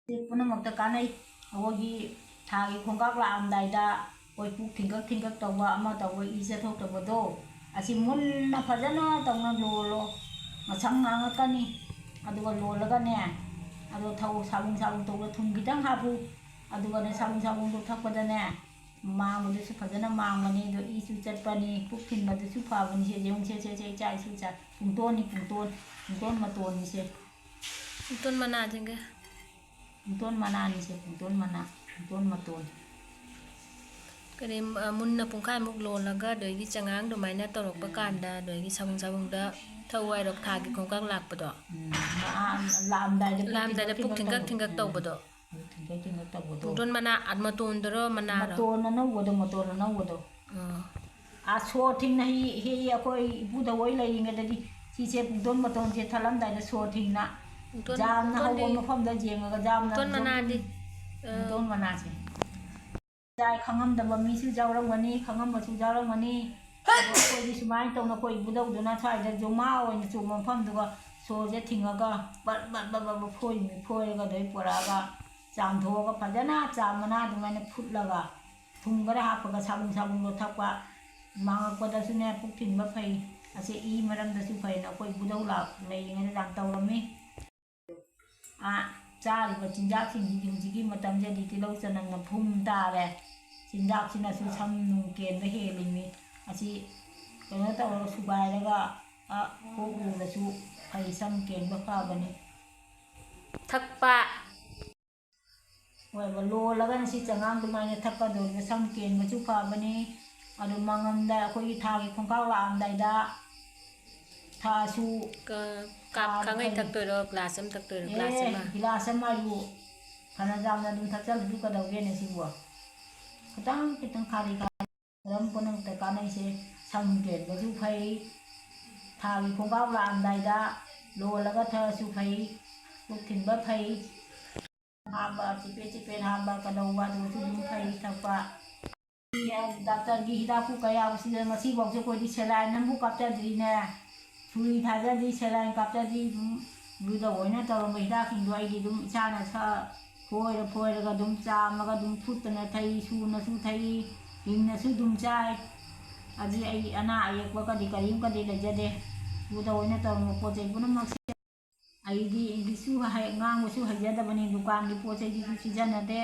ꯄꯨꯝꯅꯃꯛꯇ ꯀꯥꯟꯅꯩ ꯑꯩꯈꯣꯏꯒꯤ ꯊꯥꯒꯤ ꯈꯣꯡꯀꯥꯞ ꯂꯥꯛꯑꯝꯗꯥꯏꯗ ꯑꯩꯈꯣꯏ ꯄꯨꯛ ꯊꯤꯡꯀꯛ ꯇꯧꯕ ꯑꯃ ꯇꯧꯕ ꯏ ꯆꯠꯊꯣꯛꯇꯕꯗꯣ ꯑꯁꯤ ꯃꯨꯟꯅ ꯐꯖꯅ ꯇꯧꯅ ꯂꯣꯜꯂꯣ ꯉꯁꯪ ꯉꯥꯡꯉꯛꯀꯅꯤ ꯑꯗꯨꯒ ꯂꯣꯜꯂꯒꯅꯦ ꯑꯗꯣ ꯁꯥꯕꯨꯡ ꯇꯧꯕ ꯊꯨꯝ ꯈꯤꯇꯪ ꯍꯥꯞꯄꯨ ꯑꯗꯨꯒꯅꯦ ꯁꯥꯕꯨꯡꯗꯣ ꯊꯛꯄꯗꯅꯦ ꯃꯥꯡꯕꯗꯨꯁꯨ ꯐꯖꯅ ꯃꯥꯡꯕꯅꯤ ꯑꯗꯣ ꯏꯁꯨ ꯆꯠꯄꯅꯤ ꯄꯨꯛ ꯊꯤꯟꯕꯗꯨꯁꯨ ꯐꯕꯅꯤ ꯁꯦ ꯁꯦ ꯆꯥꯏ ꯏꯁꯨ ꯆꯥꯏ ꯄꯨꯡꯇꯣꯟ ꯃꯇꯣꯟꯅꯤꯁꯦ ꯄꯨꯡꯇꯣꯟ ꯃꯅꯥꯁꯤꯡꯒ ꯄꯨꯡꯇꯣꯟ ꯃꯅꯥꯅꯤꯁꯦ ꯄꯨꯡꯇꯣꯟ ꯃꯅꯥ ꯄꯨꯡꯇꯣꯟ ꯃꯇꯣꯟ ꯀꯔꯤ ꯃꯨꯟꯅ ꯄꯨꯡꯈꯥꯏꯃꯨꯛ ꯂꯣꯜꯂꯒ ꯑꯗꯒꯤ ꯆꯉꯥꯡ ꯑꯗꯨꯃꯥꯏꯅ ꯇꯧꯔꯛꯄ ꯀꯥꯟꯗ ꯑꯗꯒꯤ ꯁꯥꯕꯨꯡꯗ ꯊꯛꯎ ꯍꯥꯏꯔꯣ ꯊꯥꯒꯤ ꯈꯣꯡꯀꯥꯞ ꯂꯥꯛꯄꯗꯣ ꯂꯥꯛꯑꯝꯗꯥꯏꯗ ꯄꯨꯛ ꯊꯤꯡꯀꯛ ꯇꯧꯕꯗꯣ ꯄꯨꯡꯇꯣꯟ ꯃꯅꯥ ꯃꯇꯣꯟꯗꯔꯣ ꯃꯅꯥꯔꯣ ꯃꯇꯣꯟ ꯑꯅꯧꯕꯗꯣ ꯁꯣꯔ ꯊꯤꯡꯅ ꯍꯦꯛ ꯑꯩꯈꯣꯏ ꯏꯄꯨꯗ ꯍꯣꯏ ꯂꯩꯔꯤꯉꯩꯗꯗꯤ ꯁꯤꯁꯦ ꯄꯨꯡꯇꯣꯟ ꯃꯇꯣꯟꯁꯦ ꯊꯠꯂꯝꯗꯥꯏꯗ ꯁꯣꯔ ꯊꯤꯡꯅ ꯖꯥꯝꯅ ꯍꯧꯕ ꯃꯐꯝꯗ ꯌꯦꯡꯉꯒ ꯄꯨꯡꯇꯣꯟ ꯃꯅꯥꯁꯦ ꯈꯪꯉꯝꯗꯕ ꯃꯤꯁꯨ ꯌꯥꯎꯔꯝꯒꯅꯤ ꯈꯪꯉꯝꯕꯁꯨ ꯌꯥꯎꯔꯝꯒꯅꯤ ꯑꯩꯈꯣꯏꯗꯤ ꯁꯨꯃꯥꯏꯅ ꯇꯧꯅ ꯑꯩꯈꯣꯏ ꯏꯕꯨꯗꯧꯗꯨꯅ ꯁ꯭ꯋꯥꯏꯗ ꯖꯣꯃꯥ ꯑꯣꯏꯅ ꯆꯣꯡꯕ ꯃꯐꯝꯗꯨꯒ ꯁꯣꯔꯁꯦ ꯊꯤꯡꯉꯒ ꯐꯣꯏꯔꯒ ꯑꯗꯩ ꯄꯨꯔꯛꯑꯒ ꯆꯥꯝꯊꯣꯛꯑꯒ ꯐꯖꯅ ꯆꯥ ꯃꯅꯥ ꯑꯗꯨꯃꯥꯏꯅ ꯐꯨꯠꯂꯒ ꯊꯨꯝ ꯈꯔ ꯍꯥꯞꯄꯒ ꯁꯥꯕꯨꯡꯗꯣ ꯊꯛꯄ ꯃꯥꯡꯉꯛꯄꯗꯁꯨꯅꯦ ꯄꯨꯛ ꯊꯤꯟꯕ ꯐꯩ ꯑꯁꯤ ꯏ ꯃꯔꯝꯗꯁꯨ ꯐꯩꯅ ꯑꯩꯈꯣই ꯏꯕꯨꯗꯧ ꯂꯩꯔꯤꯉꯩꯗ ꯌꯥꯝ ꯇꯧꯔꯝꯃꯤ ꯆꯥꯔꯤꯕ ꯆꯤꯟꯖꯥꯛꯁꯤꯡꯁꯤꯗꯤ ꯍꯧꯖꯤꯛꯀꯤ ꯃꯇꯝꯁꯤꯗꯤ ꯇꯤꯜꯍꯧ ꯆꯅꯝꯅ ꯐꯨꯝ ꯇꯥꯔꯦ ꯆꯤꯟꯖꯥꯛꯁꯤꯅꯁꯨ ꯁꯝ ꯅꯨꯡ ꯀꯦꯟꯕ ꯍꯦꯜꯂꯤꯃꯤ ꯑꯁꯤ ꯀꯩꯅꯣ ꯇꯧꯔꯒ ꯁꯨꯒꯥꯏꯔꯒ ꯀꯣꯛ ꯂꯨꯔꯁꯨ ꯐꯩ ꯁꯝ ꯀꯦꯟꯕ ꯐꯕꯅꯤ ꯊꯛꯄ ꯍꯣꯏ ꯂꯣꯜꯂꯒꯅ ꯁꯤ ꯆꯉꯥꯡ ꯑꯗꯨꯃꯥꯏꯅ ꯊꯛꯀꯗꯧꯔꯤꯕ ꯁꯝ ꯀꯦꯟꯕꯁꯨ ꯐꯕꯅꯤ ꯑꯗꯨ ꯃꯉꯝꯗ ꯑꯩꯈꯣꯏꯒꯤ ꯊꯥꯒꯤ ꯈꯣꯡꯀꯥꯞ ꯂꯥꯛꯑꯝꯗꯥꯏꯗ ꯊꯥꯁꯨ ꯈꯥꯡꯉꯩ ꯊꯛꯇꯣꯏꯔꯣ ꯒ꯭ꯂꯥꯁ ꯑꯃ ꯊꯛꯇꯣꯏꯔꯣ ꯒ꯭ꯂꯥꯁ ꯑꯃ ꯒꯤꯂꯥꯁ ꯑꯃꯕꯨ ꯐꯅ ꯌꯥꯝꯅ ꯑꯗꯨꯝ ꯊꯛꯆꯜꯂꯁꯨ ꯀꯩꯗꯧꯒꯦꯅꯦ ꯁꯤꯕꯨ ꯈꯤꯇꯪ ꯈꯥꯔꯤ ꯃꯔꯝ ꯄꯨꯝꯅꯃꯛꯇ ꯀꯥꯟꯅꯩꯁꯦ ꯁꯝ ꯀꯦꯟꯕꯁꯨ ꯐꯩ ꯊꯥꯒꯤ ꯈꯣꯡꯀꯥꯞ ꯂꯥꯛꯑꯝꯗꯥꯏꯗ ꯂꯣꯜꯂꯒ ꯊꯛꯑꯁꯨ ꯐꯩ ꯄꯨꯛ ꯊꯤꯟꯕ ꯐꯩ ꯍꯥꯞꯄ ꯆꯤꯄꯦꯠ ꯍꯥꯞꯄ ꯀꯩꯗꯧꯕ ꯑꯗꯨꯁꯨ ꯑꯗꯨꯝ ꯐꯩ ꯊꯛꯄ ꯗꯥꯛꯇꯔꯒꯤ ꯍꯤꯗꯥꯛꯄꯨ ꯀꯌꯥꯕꯨ ꯁꯤꯗ ꯉꯁꯤꯐꯥꯎꯁꯦ ꯑꯩꯈꯣꯏꯗꯤ ꯁꯦꯂꯥꯏꯟ ꯑꯃꯕꯨ ꯀꯥꯞꯆꯗ꯭ꯔꯤꯅꯦ ꯁꯨꯔꯤ ꯊꯥꯖꯗ꯭ꯔꯤ ꯁꯦꯂꯥꯏꯟ ꯀꯥꯞꯆꯗ꯭ꯔꯤ ꯑꯗꯨꯝ ꯏꯕꯨꯗꯧ ꯑꯣꯏꯅ ꯇꯧꯔꯝꯕ ꯍꯤꯗꯥꯛꯁꯤꯡꯗꯣ ꯑꯩꯗꯤ ꯑꯗꯨꯝ ꯏꯁꯥꯅ ꯐꯣꯏꯔꯒ ꯑꯗꯨꯝ ꯆꯥꯝꯃꯒ ꯑꯗꯨꯝ ꯐꯨꯠꯇꯅ ꯊꯛꯏ ꯁꯨꯅꯁꯨ ꯊꯛꯏ ꯍꯤꯡꯅꯁꯨ ꯑꯗꯨꯝ ꯆꯥꯏ ꯑꯗꯨ ꯑꯩ ꯑꯅꯥ ꯑꯌꯦꯛꯄ ꯀꯔꯤꯝꯀꯗꯤ ꯂꯩꯖꯗꯦ ꯏꯕꯨꯗꯧ ꯑꯣꯏꯅ ꯇꯧꯔꯝꯕ ꯄꯣꯠ ꯆꯩ ꯄꯨꯝꯅꯃꯛꯁꯦ ꯑꯩꯗꯤ ꯏꯪꯂꯤꯁꯁꯨ ꯉꯥꯡꯕꯁꯨ ꯍꯩꯖꯗꯕꯅꯤ ꯗꯨꯀꯥꯟꯒꯤ ꯄꯣꯠ ꯆꯩꯁꯤꯁꯨ ꯁꯤꯖꯤꯟꯅꯗꯦ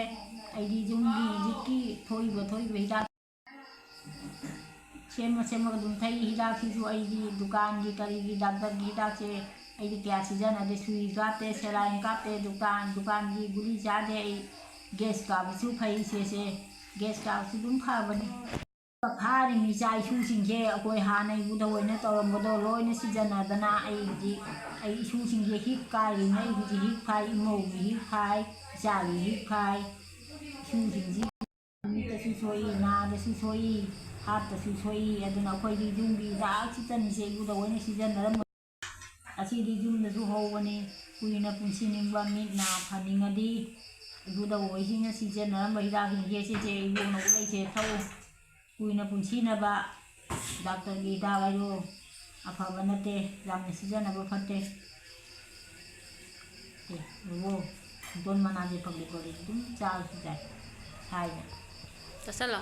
ꯑꯩꯗꯤ ꯌꯨꯝꯒꯤ ꯍꯧꯖꯤꯛꯀꯤ ꯊꯣꯛꯏꯕ ꯍꯤꯗꯥꯛ ꯁꯦꯝꯃꯒ ꯑꯗꯨꯝ ꯊꯛꯏ ꯍꯤꯗꯥꯛꯁꯤꯁꯨ ꯑꯩꯗꯤ ꯗꯨꯀꯥꯟꯒꯤ ꯀꯔꯤꯒꯤ ꯗꯥꯛꯇꯔꯒꯤ ꯍꯤꯗꯥꯛꯁꯦ ꯑꯩꯗꯤ ꯀꯌꯥ ꯁꯤꯖꯤꯟꯅꯗꯦ ꯁꯨꯏ ꯀꯥꯞꯇꯦ ꯁꯦꯂꯥꯏꯟ ꯀꯥꯞꯇꯦ ꯗꯨꯀꯥꯟꯒꯤ ꯒꯨꯂꯤ ꯆꯥꯗꯦ ꯑꯩ ꯒꯦꯁ ꯀꯥꯕꯁꯨ ꯐꯩ ꯁꯦꯁꯦ ꯒꯦꯁ ꯀꯥꯕꯁꯨ ꯑꯗꯨꯝ ꯐꯕꯅꯤ ꯐꯥꯔꯤꯕ ꯏꯆꯥ ꯏꯁꯨꯁꯤꯡꯁꯦ ꯑꯩꯈꯣꯏ ꯍꯥꯟꯅ ꯏꯕꯨꯗꯧ ꯑꯣꯏꯅ ꯇꯧꯔꯝꯕꯗꯣ ꯂꯣꯏꯅ ꯁꯤꯖꯤꯟꯅꯗꯅ ꯑꯩ ꯏꯁꯨꯁꯤꯡꯁꯦ ꯍꯤꯛ ꯀꯥꯏꯔꯤꯅ ꯑꯩ ꯍꯧꯖꯤꯛ ꯍꯤꯛ ꯐꯥꯏ ꯏꯃꯧꯒꯤ ꯍꯤꯛ ꯐꯥꯏ ꯏꯆꯥꯒꯤ ꯍꯤꯛ ꯐꯥꯏ ꯏꯁꯨꯁꯤꯡꯁꯤ ꯃꯤꯠꯇꯁꯨ ꯁꯣꯛꯏ ꯅꯥꯗꯁꯨ ꯁꯣꯛꯏ ꯍꯥꯔꯠꯇꯁꯨ ꯁꯣꯛꯏ ꯑꯗꯨꯅ ꯑꯩꯈꯣꯏꯗꯤ ꯌꯨꯝꯒꯤ ꯍꯤꯗꯥꯛꯁꯤꯇꯅꯤꯁꯦ ꯏꯕꯨꯗꯧ ꯑꯣꯏꯅ ꯁꯤꯖꯤꯟꯅꯔꯝꯕ ꯑꯁꯤꯗꯤ ꯌꯨꯝꯗꯁꯨ ꯍꯧꯕꯅꯤ ꯀꯨꯏꯅ ꯄꯨꯟꯁꯤꯅꯤꯡꯕ ꯃꯤꯠ ꯅꯥ ꯐꯅꯤꯡꯉꯗꯤ ꯏꯕꯨꯗꯧ ꯍꯣꯏꯁꯤꯅ ꯁꯤꯖꯤꯟꯅꯔꯝꯕ ꯍꯤꯗꯥꯛꯁꯤꯡꯁꯦ ꯁꯤꯁꯦ ꯏꯕꯨꯡꯅ ꯎꯠꯂꯛꯏꯁꯦ ꯊꯛꯎ ꯀꯨꯏꯅ ꯄꯨꯟꯁꯤꯅꯕ ꯗꯥꯛꯇꯔꯒꯤ ꯍꯤꯗꯥꯛ ꯍꯥꯏꯗꯣ ꯑꯐꯕ ꯅꯠꯇꯦ ꯌꯥꯝꯅ ꯁꯤꯖꯤꯟꯅꯕ ꯐꯠꯇꯦ ꯄꯨꯡꯇꯣꯟ ꯃꯅꯥꯁꯦ ꯐꯪꯗꯦ ꯑꯗꯨꯝ ꯆꯥꯕꯁꯨ ꯌꯥꯏ ꯁꯥꯏꯗ ꯆꯠꯁꯜꯂꯣ